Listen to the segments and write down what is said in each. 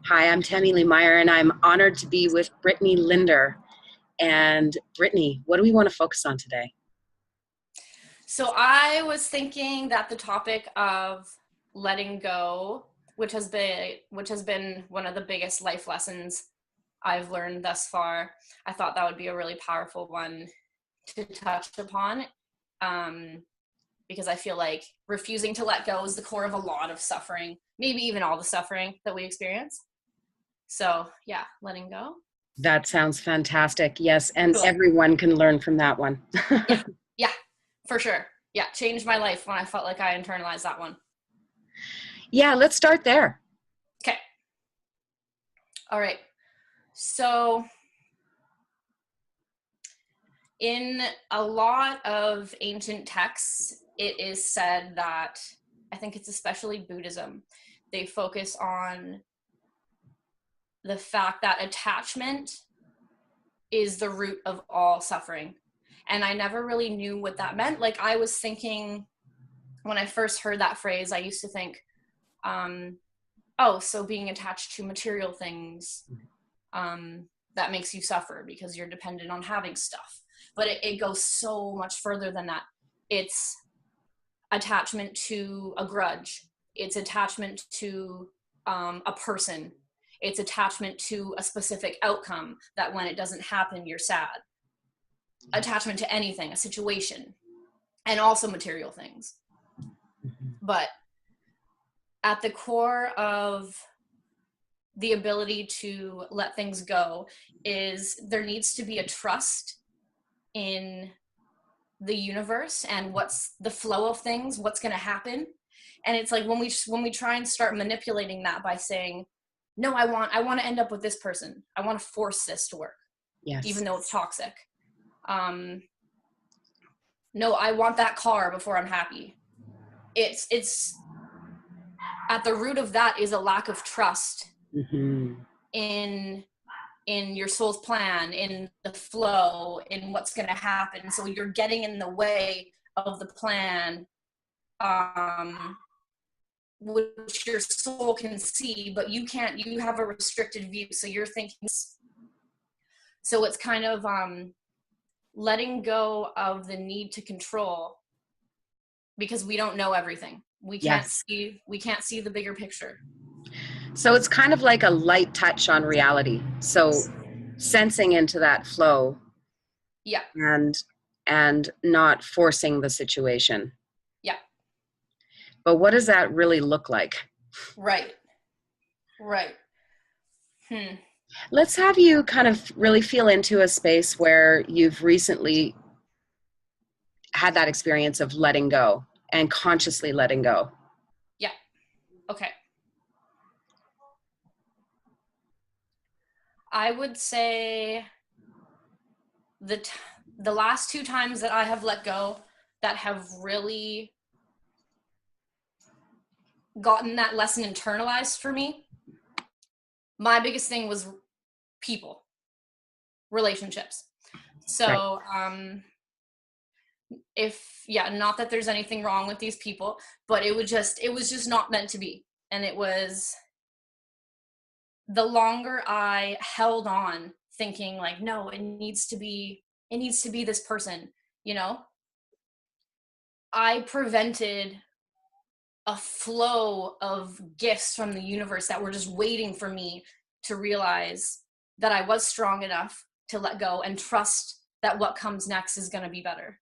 Hi, I'm Tammy Lee Meyer, and I'm honored to be with Brittany Linder. And Brittany, what do we want to focus on today? So I was thinking that the topic of letting go, which has been one of the biggest life lessons I've learned thus far, I thought that would be a really powerful one to touch upon. Um, because I feel like refusing to let go is the core of a lot of suffering, maybe even all the suffering that we experience. So yeah, letting go. That sounds fantastic. Yes, and Cool. everyone can learn from that one. Yeah, yeah, for sure. Yeah, changed my life when I felt like I internalized that one. Yeah, let's start there. Okay. All right. So, in a lot of ancient texts, it is said that, I think it's especially Buddhism, they focus on the fact that attachment is the root of all suffering. And I never really knew what that meant. Like, I was thinking, when I first heard that phrase, I used to think, um, oh, so being attached to material things, that makes you suffer because you're dependent on having stuff. But it goes so much further than that. It's attachment to a grudge. It's attachment to a person. It's attachment to a specific outcome that when it doesn't happen, you're sad. Attachment to anything, a situation, and also material things. But at the core of the ability to let things go is there needs to be a trust in the universe and what's the flow of things, what's going to happen. And it's like when we try and start manipulating that by saying, no, I want to end up with this person, I want to force this to work Yes. even though it's toxic. No, I want that car before I'm happy. It's at the root of that is a lack of trust Hmm. in your soul's plan, in the flow, in what's going to happen. So you're getting in the way of the plan, which your soul can see, but you can't. You have a restricted view, so you're thinking. So it's kind of letting go of the need to control, because we don't know everything. We can't Yes. see. We can't see the bigger picture. So it's kind of like a light touch on reality. So sensing into that flow Yeah, and not forcing the situation. yeah, But what does that really look like? right, right. Let's have you kind of really feel into a space where you've recently had that experience of letting go and consciously letting go. Yeah. Okay. I would say the t- the last two times that I have let go that have really gotten that lesson internalized for me, my biggest thing was people, relationships. Right. So if yeah, not that there's anything wrong with these people, but it was just not meant to be. And it was, the longer I held on thinking like, no, it needs to be this person, you know, I prevented a flow of gifts from the universe that were just waiting for me to realize that I was strong enough to let go and trust that what comes next is going to be better.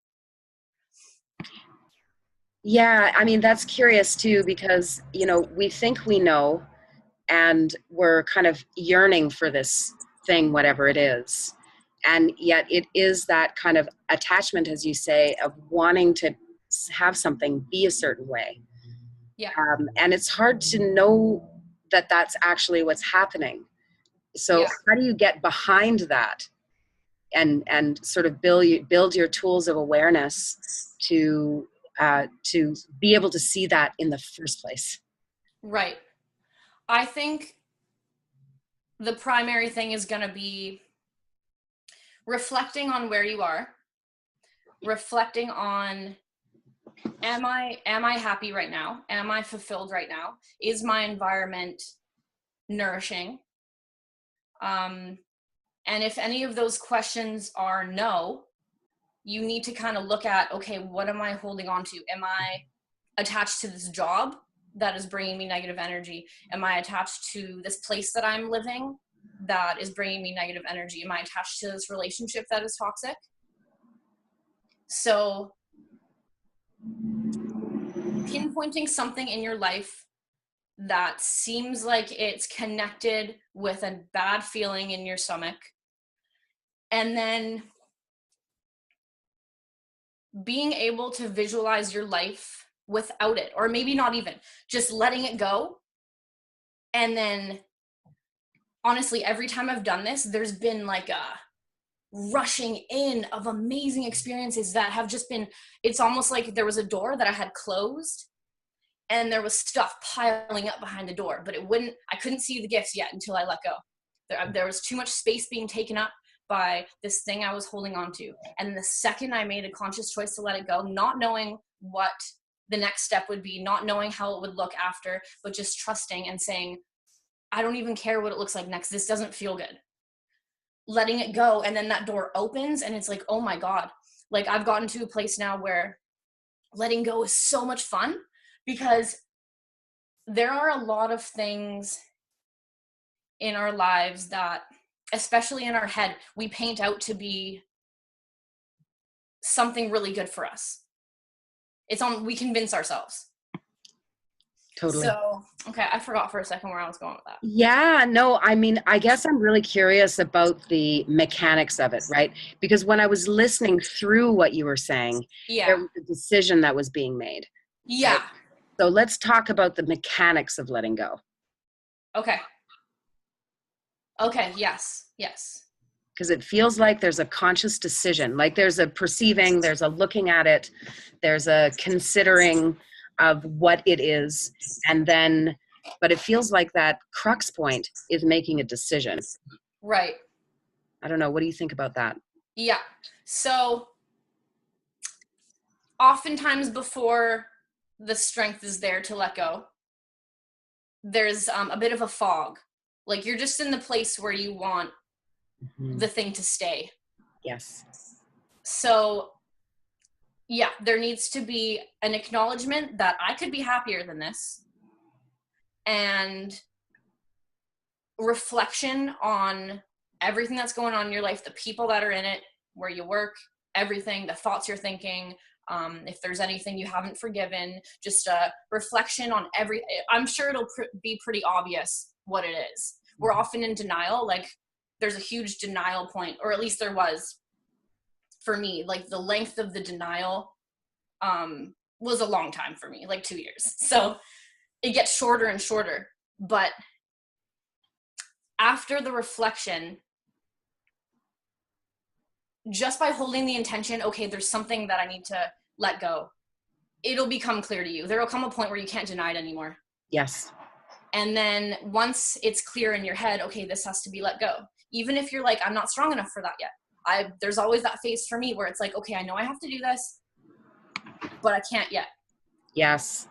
Yeah, I mean, that's curious too, because, we think we know and we're kind of yearning for this thing, whatever it is. And yet it is that kind of attachment, as you say, of wanting to have something be a certain way. Yeah. And it's hard to know that that's actually what's happening. So Yeah. how do you get behind that and sort of build your tools of awareness to be able to see that in the first place? Right. I think the primary thing is going to be reflecting on where you are, reflecting on, am I happy right now? Am I fulfilled right now? Is my environment nourishing. And if any of those questions are no, you need to kind of look at, okay, what am I holding on to? Am I attached to this job that is bringing me negative energy? Am I attached to this place that I'm living that is bringing me negative energy? Am I attached to this relationship that is toxic? So pinpointing something in your life that seems like it's connected with a bad feeling in your stomach, and then being able to visualize your life without it, or maybe not even, just letting it go. And then honestly, every time I've done this, there's been like a rushing in of amazing experiences that have just been, it's almost like there was a door that I had closed and there was stuff piling up behind the door, but I couldn't see the gifts yet until I let go. There was too much space being taken up by this thing I was holding on to. And the second I made a conscious choice to let it go, not knowing what the next step would be, not knowing how it would look after, but just trusting and saying, I don't even care what it looks like next. This doesn't feel good. Letting it go. And then that door opens and it's like, oh my God. Like I've gotten to a place now where letting go is so much fun, because there are a lot of things in our lives that, especially in our head, we paint out to be something really good for us. We convince ourselves. Totally. So, okay, I forgot for a second where I was going with that. Yeah, no, I mean, I guess I'm really curious about the mechanics of it, right? Because when I was listening through what you were saying, there was a decision that was being made. Yeah. Right? So let's talk about the mechanics of letting go. Okay. Okay, yes. Because it feels like there's a conscious decision, like there's a perceiving, there's a looking at it, there's a considering of what it is, and then, but it feels like that crux point is making a decision. Right. I don't know. What do you think about that? Yeah. So oftentimes before the strength is there to let go, there's a bit of a fog. Like you're just in the place where you want the thing to stay. Yes. So yeah, there needs to be an acknowledgement that I could be happier than this, and reflection on everything that's going on in your life, the people that are in it, where you work, everything, the thoughts you're thinking, if there's anything you haven't forgiven, just a reflection on I'm sure it'll be pretty obvious what it is. We're often in denial, like there's a huge denial point, or at least there was for me. Like the length of the denial was a long time for me, like 2 years. So it gets shorter and shorter. But after the reflection, just by holding the intention, okay, there's something that I need to let go, it'll become clear to you. There will come a point where you can't deny it anymore. Yes. And then once it's clear in your head, okay, this has to be let go. Even if you're like, I'm not strong enough for that yet. There's always that phase for me where it's like, okay, I know I have to do this, but I can't yet. Yes.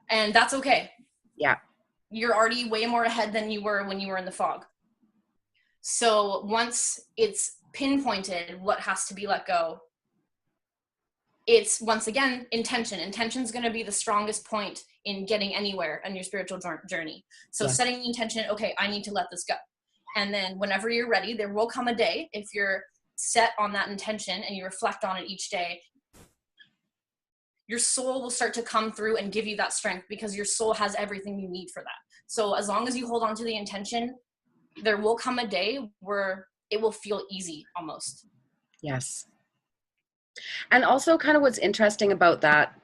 And that's okay. Yeah. You're already way more ahead than you were when you were in the fog. So once it's pinpointed what has to be let go, it's once again intention. Intention's going to be the strongest point in getting anywhere on your spiritual journey. So setting the intention, okay, I need to let this go. And then whenever you're ready, there will come a day, if you're set on that intention and you reflect on it each day, your soul will start to come through and give you that strength, because your soul has everything you need for that. So as long as you hold on to the intention, there will come a day where it will feel easy almost. Yes. And also kind of what's interesting about that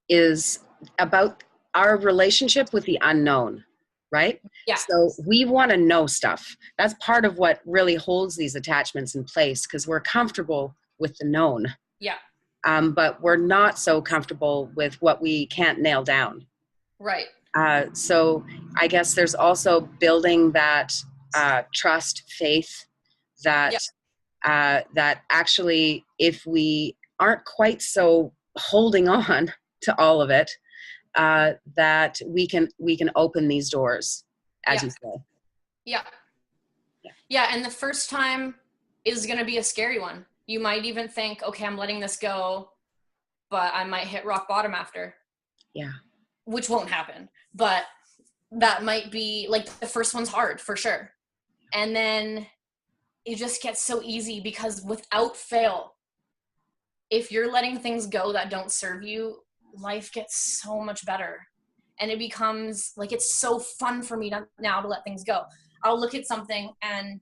is about our relationship with the unknown, right? Yeah. So we want to know stuff. That's part of what really holds these attachments in place, because we're comfortable with the known. Yeah. But we're not so comfortable with what we can't nail down. Right. So I guess there's also building that trust, faith, that that actually, if we aren't quite so holding on to all of it, that we can open these doors, as you say. Yeah. Yeah. Yeah. And the first time is going to be a scary one. You might even think, okay, I'm letting this go, but I might hit rock bottom after. Yeah. Which won't happen. But that might be like the first one's hard for sure. And then it just gets so easy because without fail, if you're letting things go that don't serve you, life gets so much better. And it becomes like, it's so fun for me now to let things go. I'll look at something and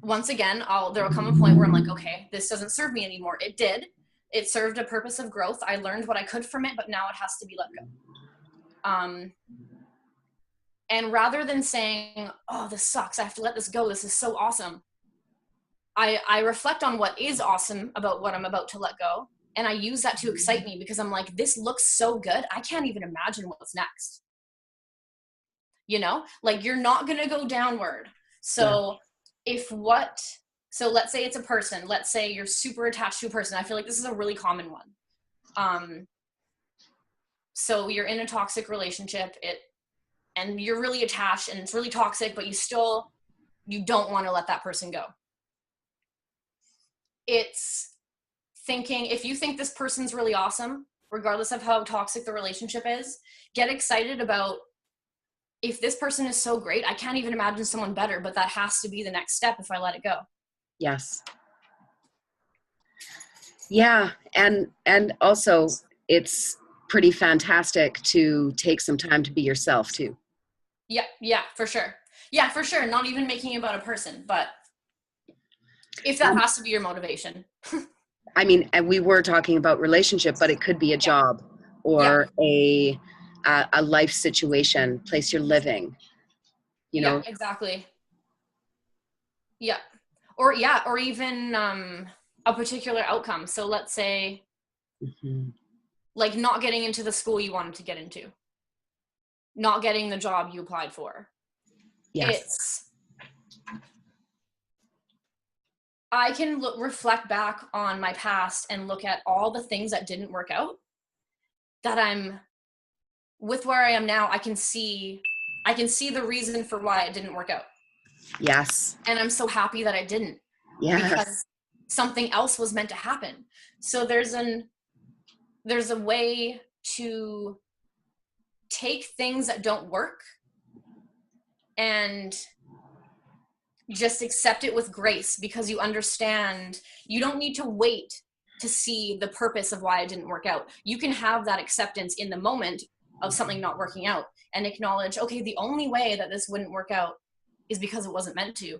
once again, there'll come a point where I'm like, okay, this doesn't serve me anymore. It did. It served a purpose of growth. I learned what I could from it, but now it has to be let go. And rather than saying, oh, this sucks, I have to let this go, this is so awesome, I reflect on what is awesome about what I'm about to let go. And I use that to excite me because I'm like, this looks so good. I can't even imagine what's next. You know, like you're not going to go downward. So so let's say it's a person, let's say you're super attached to a person. I feel like this is a really common one. So you're in a toxic relationship, and you're really attached and it's really toxic, but you don't want to let that person go. It's thinking, if you think this person's really awesome, regardless of how toxic the relationship is, get excited about, if this person is so great, I can't even imagine someone better, but that has to be the next step if I let it go. Yes. Yeah. And also it's pretty fantastic to take some time to be yourself too. Yeah. Yeah, for sure. Yeah, for sure. Not even making it about a person, but if that has to be your motivation. I mean, and we were talking about relationship, but it could be a job or a life situation, place you're living, you know? Exactly. Yeah. Or even a particular outcome. So let's say like not getting into the school you wanted to get into, not getting the job you applied for. Yes. I can reflect back on my past and look at all the things that didn't work out, that I'm with where I am now. I can see the reason for why it didn't work out. Yes. And I'm so happy that I didn't. Yes. Because something else was meant to happen. So there's a way to take things that don't work and just accept it with grace, because you understand you don't need to wait to see the purpose of why it didn't work out. You can have that acceptance in the moment of something not working out and acknowledge, okay, the only way that this wouldn't work out is because it wasn't meant to.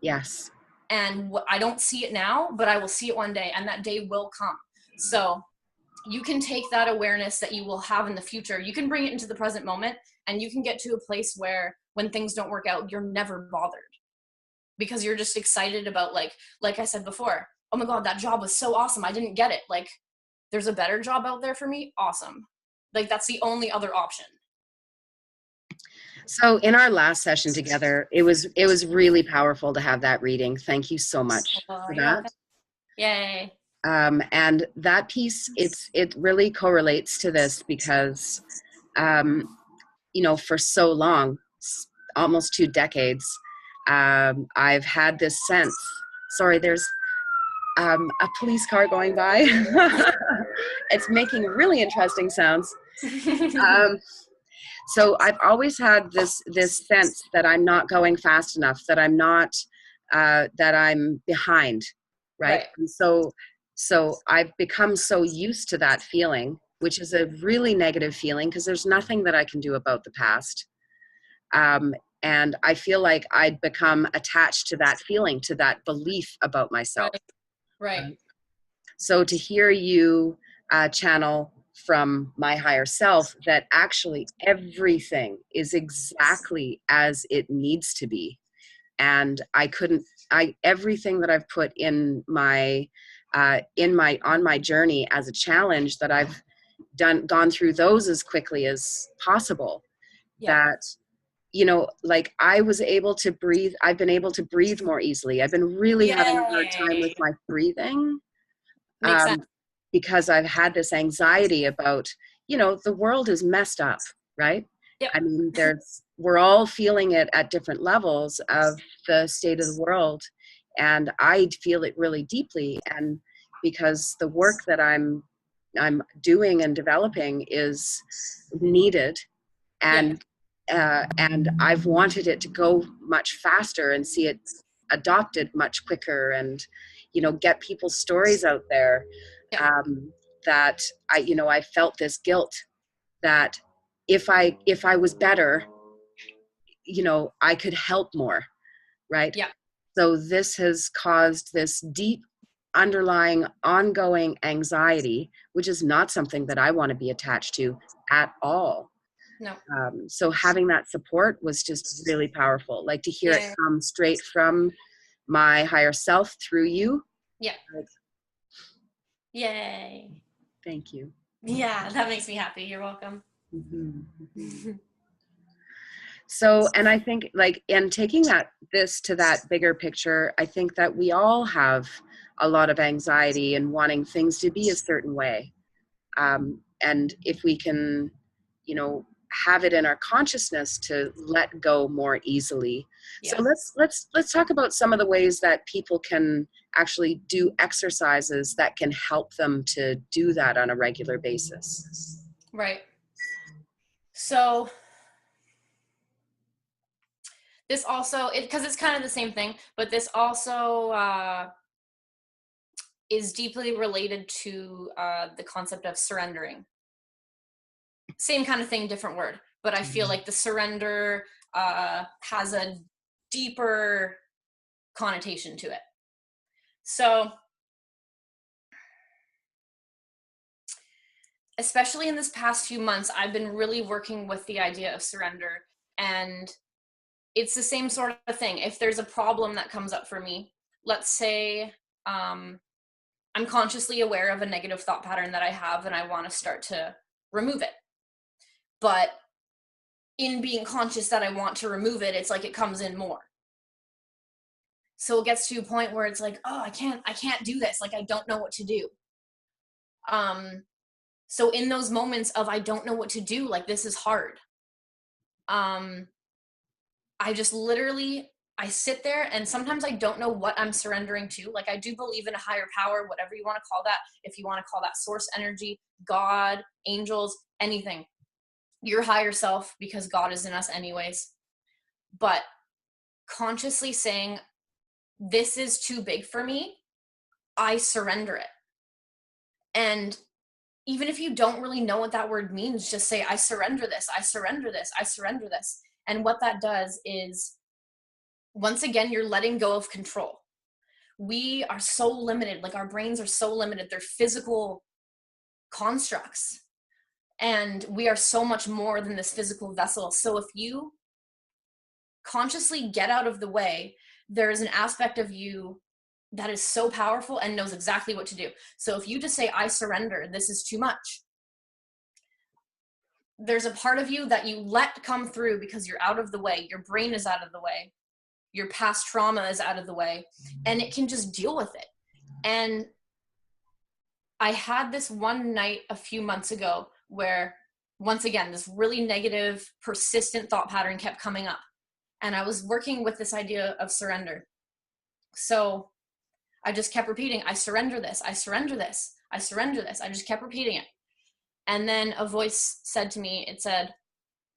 Yes. And I don't see it now, but I will see it one day, and that day will come. So you can take that awareness that you will have in the future, you can bring it into the present moment, and you can get to a place where when things don't work out, you're never bothered, because you're just excited about, like I said before, oh my God, that job was so awesome, I didn't get it. Like, there's a better job out there for me. Awesome. Like, that's the only other option. So in our last session together, it was really powerful to have that reading. Thank you so much for that. Yay. And that piece, it really correlates to this because, you know, for so long, almost 2 decades, I've had this sense. Sorry, there's a police car going by. It's making really interesting sounds. So I've always had this sense that I'm not going fast enough, that I'm not, that I'm behind, right? And so I've become so used to that feeling, which is a really negative feeling because there's nothing that I can do about the past. And I feel like I'd become attached to that feeling, to that belief about myself. Right. So to hear you channel from my higher self that actually everything is exactly as it needs to be, and everything that I've put in my on my journey as a challenge, that I've gone through those as quickly as possible. That, you know, like I was able to breathe. I've been able to breathe more easily. I've been really having a hard time with my breathing. Makes sense. Because I've had this anxiety about, you know, the world is messed up, right? Yep. I mean, we're all feeling it at different levels of the state of the world. And I feel it really deeply. And because the work that I'm doing and developing is needed, Yep. and I've wanted it to go much faster and see it adopted much quicker, and get people's stories out there. Yep. That I felt this guilt that if I was better, I could help more, right? Yep. So this has caused this deep underlying ongoing anxiety, which is not something that I want to be attached to at all. No. So having that support was just really powerful. Like to hear it Yeah. come straight from my higher self through you. Yeah. Like, Yay. thank you. Yeah, that makes me happy. You're welcome. Mm-hmm. Mm-hmm. So, and I think like in taking this to that bigger picture, I think that we all have a lot of anxiety and wanting things to be a certain way. And if we can, have it in our consciousness to let go more easily. So Yeah. let's talk about some of the ways that people can actually do exercises that can help them to do that on a regular basis. Right. So this also, because it's kind of the same thing, but this also is deeply related to the concept of surrendering. Same kind of thing, different word, but I feel like the surrender has a deeper connotation to it. So, especially in this past few months, I've been really working with the idea of surrender, and it's the same sort of thing. If there's a problem that comes up for me, let's say I'm consciously aware of a negative thought pattern that I have and I want to start to remove it. But in being conscious that I want to remove it, it's like it comes in more. So it gets to a point where it's like, oh, I can't do this. Like, I don't know what to do. So in those moments of I don't know what to do, like this is hard. I just literally, I sit there and sometimes I don't know what I'm surrendering to. Like, I do believe in a higher power, whatever you want to call that. If you want to call that source energy, God, angels, anything, your higher self, because God is in us anyways. But consciously saying, this is too big for me, I surrender it. And even if you don't really know what that word means, just say, I surrender this, I surrender this, I surrender this. And what that does is, once again, you're letting go of control. We are so limited, like our brains are so limited. They're physical constructs. And we are so much more than this physical vessel. So if you consciously get out of the way, there is an aspect of you that is so powerful and knows exactly what to do. So if you just say, I surrender, this is too much, there's a part of you that you let come through because you're out of the way. Your brain is out of the way. Your past trauma is out of the way, and it can just deal with it. And I had this one night a few months ago where, once again, this really negative, persistent thought pattern kept coming up. And I was working with this idea of surrender. So I just kept repeating, I surrender this, I surrender this, I surrender this. I just kept repeating it. And then a voice said to me, it said,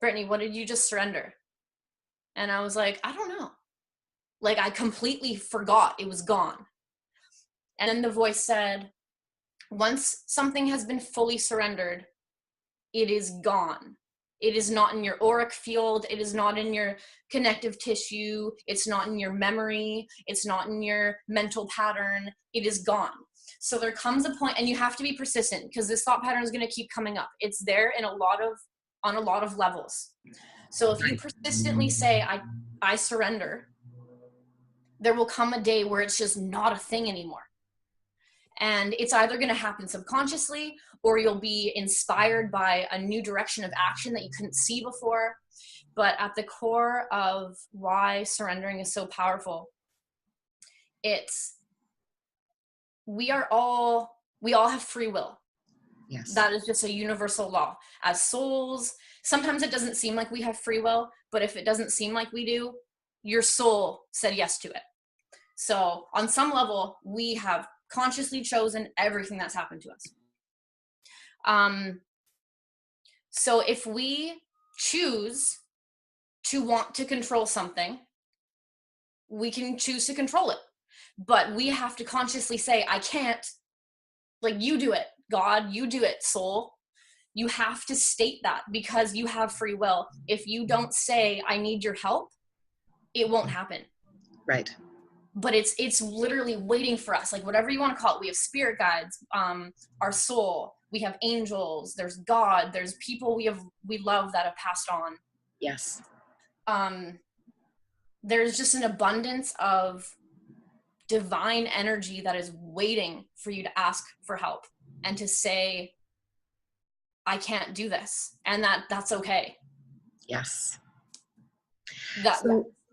Brittany, what did you just surrender? And I was like, I don't know. Like, I completely forgot. It was gone. And then the voice said, once something has been fully surrendered, it is gone. It is not in your auric field. It is not in your connective tissue. It's not in your memory. It's not in your mental pattern. It is gone. So there comes a point, and you have to be persistent because this thought pattern is going to keep coming up. It's there on a lot of levels. So if you persistently say, I surrender, there will come a day where it's just not a thing anymore. And it's either going to happen subconsciously, or you'll be inspired by a new direction of action that you couldn't see before. But at the core of why surrendering is so powerful, it's we all have free will. Yes. That is just a universal law. As souls, sometimes it doesn't seem like we have free will, but if it doesn't seem like we do, your soul said yes to it. So on some level, we have consciously chosen everything that's happened to us. So if we choose to want to control something, we can choose to control it. But we have to consciously say, I can't. Like, you do it, God, you do it, soul. You have to state that because you have free will. If you don't say, I need your help, it won't happen. Right. But it's literally waiting for us. Like, whatever you want to call it. We have spirit guides, our soul. We have angels. There's God. There's people we love that have passed on. Yes. There's just an abundance of divine energy that is waiting for you to ask for help and to say, I can't do this, and that's okay. Yes. Yeah.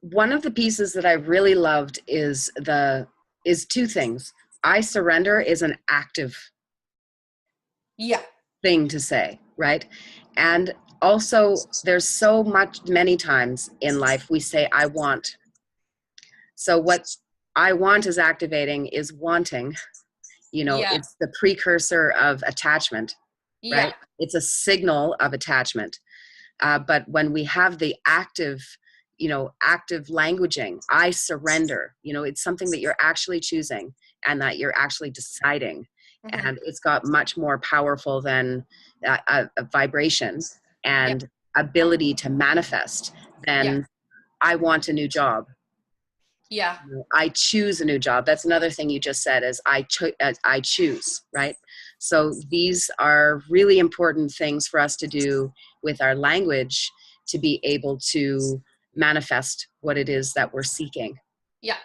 One of the pieces that I really loved is two things. I surrender is an active thing to say, right? And also there's many times in life we say, I want. So what I want is activating is wanting, it's the precursor of attachment, right? It's a signal of attachment. But when we have the active languaging, I surrender, it's something that you're actually choosing and that you're actually deciding. Mm-hmm. And it's got much more powerful than a vibration and ability to manifest than I want a new job. Yeah. I choose a new job. That's another thing you just said is I choose, right? So these are really important things for us to do with our language to be able to manifest what it is that we're seeking. Yeah.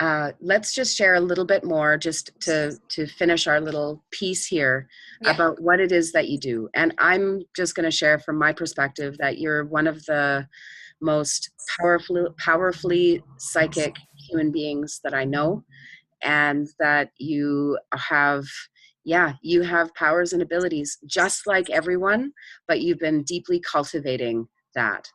Yeah. Let's just share a little bit more just to finish our little piece here about what it is that you do. And I'm just going to share from my perspective that you're one of the most powerfully psychic human beings that I know, and that you have powers and abilities just like everyone, but you've been deeply cultivating that.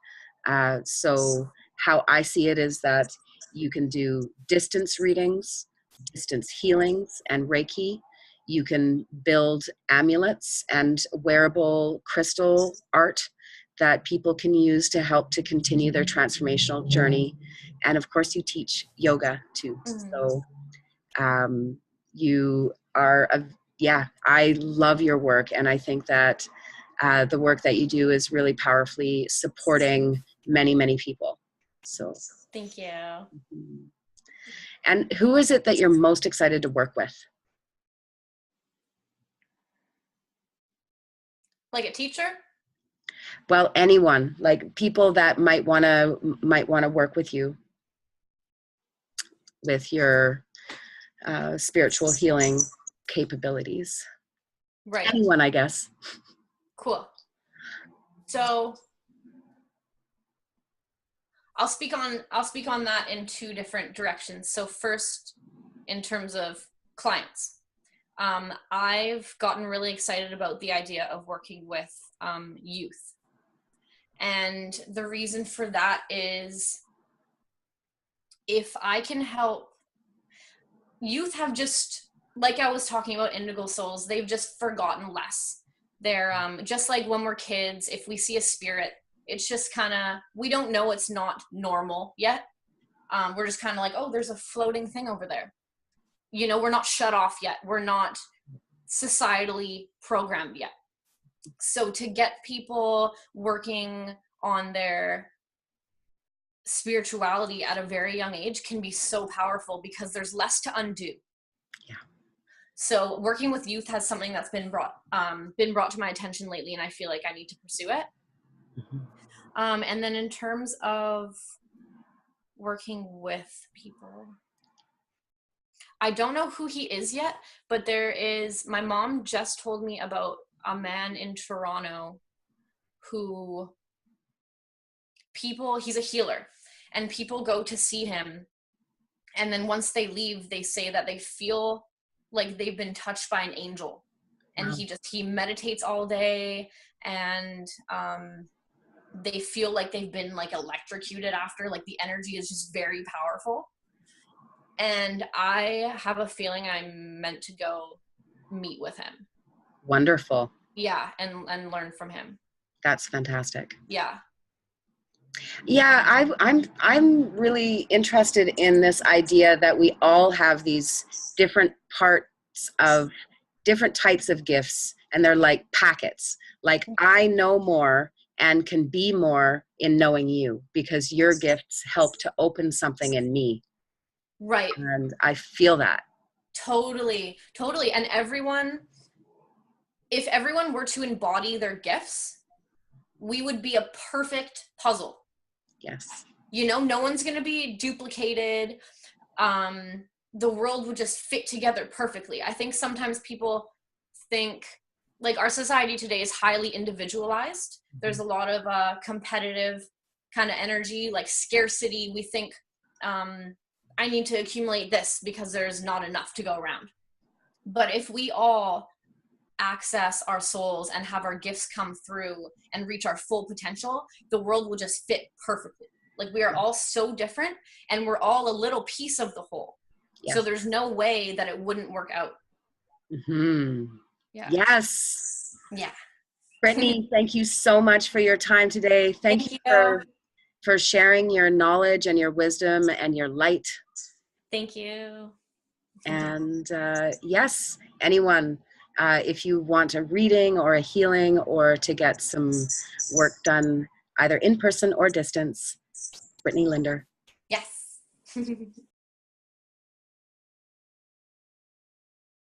So how I see it is that you can do distance readings, distance healings, and Reiki. You can build amulets and wearable crystal art that people can use to help to continue their transformational journey. And of course, you teach yoga too. Mm-hmm. So you are I love your work, and I think that the work that you do is really powerfully supporting many people. So thank you. And who is it that you're most excited to work with? Like a teacher? Well, anyone, like people that might want to work with you with your spiritual healing capabilities. Right. Anyone, I guess. Cool. So I'll speak on that in two different directions. So first, in terms of clients, I've gotten really excited about the idea of working with youth. And the reason for that is if I can help, youth have just, like I was talking about indigo souls, they've just forgotten less. They're just like when we're kids, if we see a spirit, it's just kind of, we don't know it's not normal yet. We're just kind of like, oh, there's a floating thing over there. We're not shut off yet. We're not societally programmed yet. So to get people working on their spirituality at a very young age can be so powerful because there's less to undo. Yeah. So working with youth has something that's been brought to my attention lately, and I feel like I need to pursue it. Mm-hmm. And then in terms of working with people, I don't know who he is yet, but my mom just told me about a man in Toronto who he's a healer, and people go to see him. And then once they leave, they say that they feel like they've been touched by an angel. and he meditates all day, and they feel like they've been like electrocuted after, like the energy is just very powerful. And I have a feeling I'm meant to go meet with him. Wonderful. Yeah, and learn from him. That's fantastic. Yeah. Yeah, I'm really interested in this idea that we all have these different parts of different types of gifts, and they're like packets. Like I know more and can be more in knowing you because your gifts help to open something in me. Right. And I feel that. Totally. And if everyone were to embody their gifts, we would be a perfect puzzle. Yes. You know, no one's going to be duplicated. The world would just fit together perfectly. I think sometimes people think, like, our society today is highly individualized. There's a lot of competitive kind of energy, like scarcity. We think, I need to accumulate this because there's not enough to go around. But if we all access our souls and have our gifts come through and reach our full potential, the world will just fit perfectly. Like, we are all so different, and we're all a little piece of the whole. Yes. So there's no way that it wouldn't work out. Mm-hmm. Yeah. Yes. Yeah. Brittani, thank you so much for your time today. Thank you for sharing your knowledge and your wisdom and your light. Thank you. And yes, anyone, if you want a reading or a healing or to get some work done, either in person or distance, Brittani Linder. Yes.